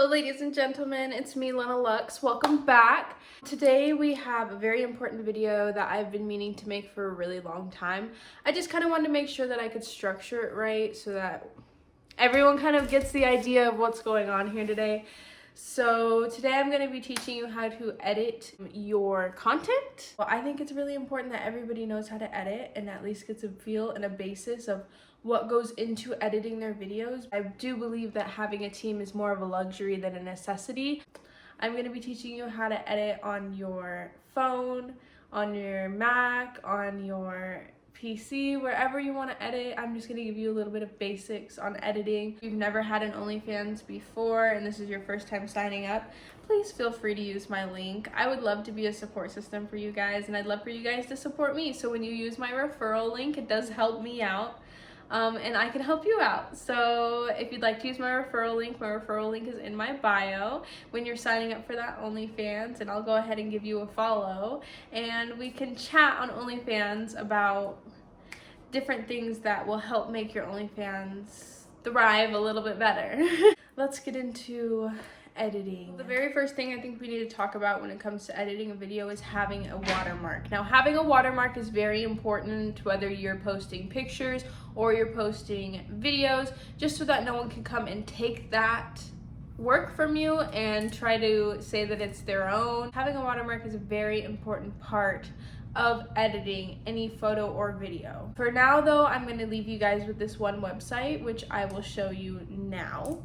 Hello ladies and gentlemen, it's me Lenna Lux. Welcome back. Today we have a very important video that I've been meaning to make for a really long time. I just kind of wanted to make sure that I could structure it right so that everyone kind of gets the idea of what's going on here today. So today I'm going to be teaching you how to edit your content. Well, I think it's really important that everybody knows how to edit and at least gets a feel and a basis of what goes into editing their videos. I do believe that having a team is more of a luxury than a necessity. I'm going to be teaching you how to edit on your phone, on your Mac, on your PC, wherever you want to edit. I'm just going to give you a little bit of basics on editing. If you've never had an OnlyFans before and this is your first time signing up, please feel free to use my link. I would love to be a support system for you guys, and I'd love for you guys to support me. So when you use my referral link, it does help me out. And I can help you out. So if you'd like to use my referral link is in my bio when you're signing up for that OnlyFans, and I'll go ahead and give you a follow, and we can chat on OnlyFans about different things that will help make your OnlyFans thrive a little bit better. Let's get into editing. The very first thing I think we need to talk about when it comes to editing a video is having a watermark. Now, having a watermark is very important whether you're posting pictures or you're posting videos, just so that no one can come and take that work from you and try to say that it's their own. Having a watermark is a very important part of editing any photo or video. For now though, I'm going to leave you guys with this one website, which I will show you now.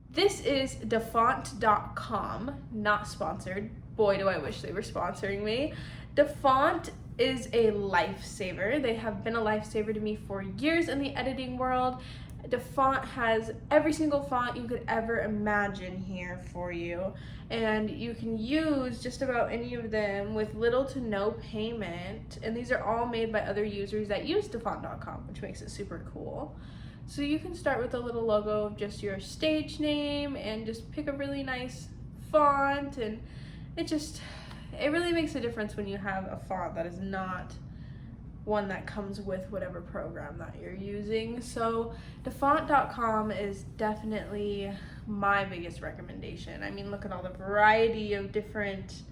This is dafont.com, not sponsored. Boy, do I wish they were sponsoring me. Dafont is a lifesaver. They have been a lifesaver to me for years in the editing world. Dafont has every single font you could ever imagine here for you, and you can use just about any of them with little to no payment, and these are all made by other users that use dafont.com, which makes it super cool. So you can start with a little logo of just your stage name and just pick a really nice font, and it really makes a difference when you have a font that is not one that comes with whatever program that you're using. So dafont.com is definitely my biggest recommendation. I mean, look at all the variety of different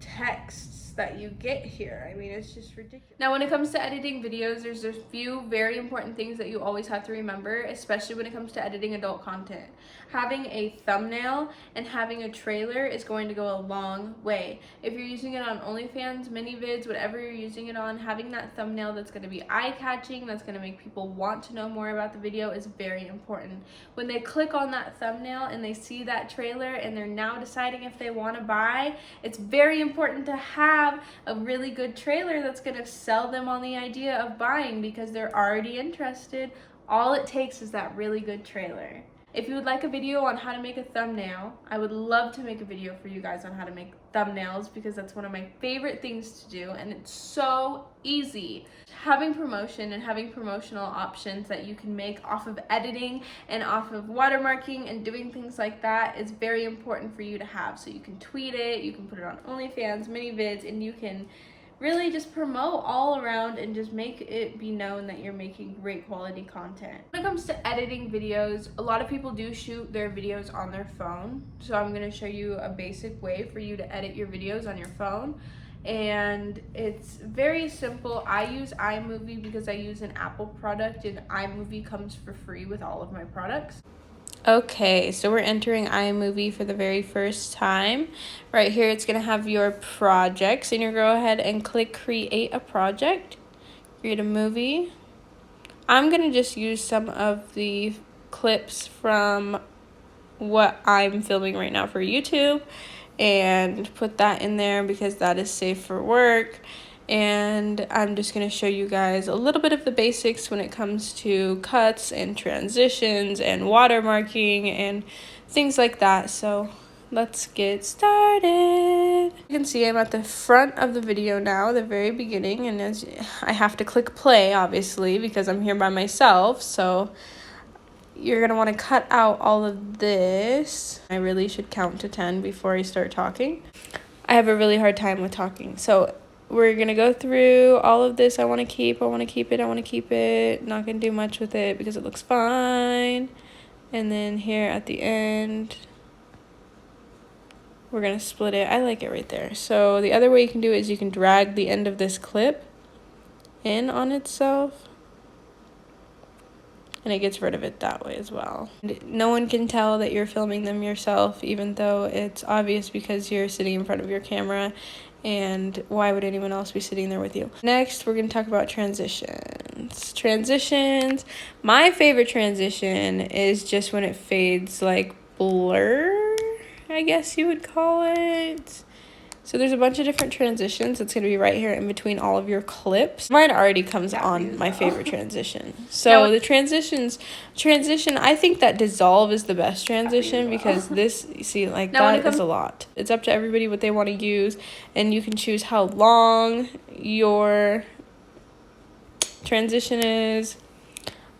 texts that you get here. I mean, it's just ridiculous. Now, when it comes to editing videos, there's a few very important things that you always have to remember, especially when it comes to editing adult content. Having a thumbnail and having a trailer is going to go a long way. If you're using it on OnlyFans, mini vids, whatever you're using it on, having that thumbnail that's going to be eye-catching, that's going to make people want to know more about the video is very important. When they click on that thumbnail and they see that trailer and they're now deciding if they want to buy, it's very important to have a really good trailer that's going to sell them on the idea of buying because they're already interested. All it takes is that really good trailer. If you would like a video on how to make a thumbnail, I would love to make a video for you guys on how to make thumbnails because that's one of my favorite things to do, and it's so easy. Having promotion and having promotional options that you can make off of editing and off of watermarking and doing things like that is very important for you to have. So you can tweet it, you can put it on OnlyFans, mini vids, and you can really just promote all around and just make it be known that you're making great quality content. When it comes to editing videos, a lot of people do shoot their videos on their phone. So I'm going to show you a basic way for you to edit your videos on your phone. And it's very simple. I use iMovie because I use an Apple product, and iMovie comes for free with all of my products. Okay, so we're entering iMovie for the very first time. Right here, it's going to have your projects, and you're going to go ahead and click Create a Project, create a movie. I'm going to just use some of the clips from what I'm filming right now for YouTube and put that in there because that is safe for work. And I'm just going to show you guys a little bit of the basics when it comes to cuts and transitions and watermarking and things like that. So let's get started. You can see I'm at the front of the video now, the very beginning, and as I have to click play obviously because I'm here by myself. So you're going to want to cut out all of this. I really should count to 10 before I start talking. I have a really hard time with talking. So we're going to go through all of this. I want to keep it. Not going to do much with it because it looks fine. And then here at the end, we're gonna split it. I like it right there. So the other way you can do it is you can drag the end of this clip in on itself, and it gets rid of it that way as well. No one can tell that you're filming them yourself, even though it's obvious because you're sitting in front of your camera, and why would anyone else be sitting there with you? Next, we're going to talk about transitions. Transitions. My favorite transition is just when it fades like blur, I guess you would call it. So there's a bunch of different transitions. It's going to be right here in between all of your clips. Mine already comes on my favorite transition. So the transition, I think that dissolve is the best transition because this, you see, like that is a lot. It's up to everybody what they want to use, and you can choose how long your transition is.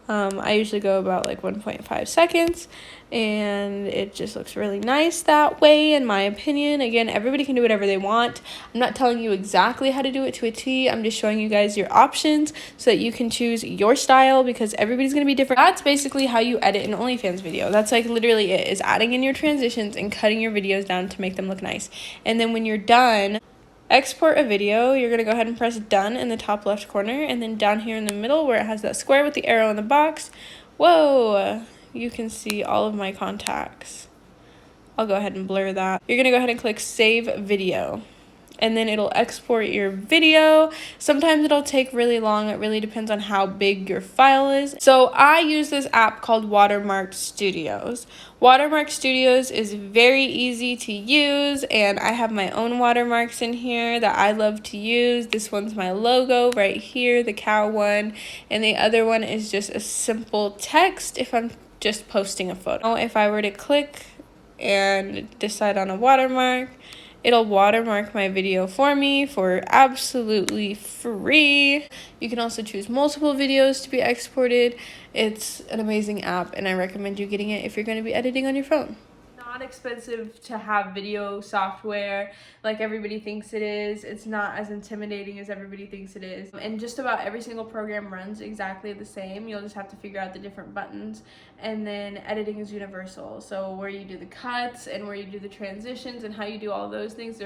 I usually go about like 1.5 seconds, and it just looks really nice that way, in my opinion. Again, everybody can do whatever they want. I'm not telling you exactly how to do it to a T. I'm just showing you guys your options so that you can choose your style, because everybody's going to be different. That's basically how you edit an OnlyFans video. That's like literally it, is adding in your transitions and cutting your videos down to make them look nice. And then when you're done, export a video. You're going to go ahead and press done in the top left corner, and then down here in the middle where it has that square with the arrow in the box, whoa, you can see all of my contacts. I'll go ahead and blur that. You're going to go ahead and click save video, and then it'll export your video. Sometimes it'll take really long. It really depends on how big your file is. So I use this app called Watermarks Studios. Watermarks Studios is very easy to use, and I have my own watermarks in here that I love to use. This one's my logo right here, the cow one, and the other one is just a simple text if I'm just posting a photo. If I were to click and decide on a watermark, it'll watermark my video for me for absolutely free. You can also choose multiple videos to be exported. It's an amazing app, and I recommend you getting it if you're going to be editing on your phone. Not expensive to have video software like everybody thinks it is. It's not as intimidating as everybody thinks it is, and just about every single program runs exactly the same. You'll just have to figure out the different buttons, and then editing is universal. So where you do the cuts and where you do the transitions and how you do all those things,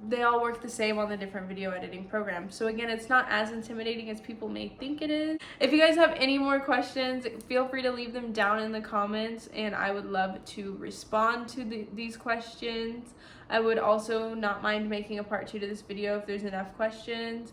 they all work the same on the different video editing programs. So again, it's not as intimidating as people may think it is. If you guys have any more questions, feel free to leave them down in the comments, and I would love to respond to these questions. I would also not mind making a part 2 to this video if there's enough questions.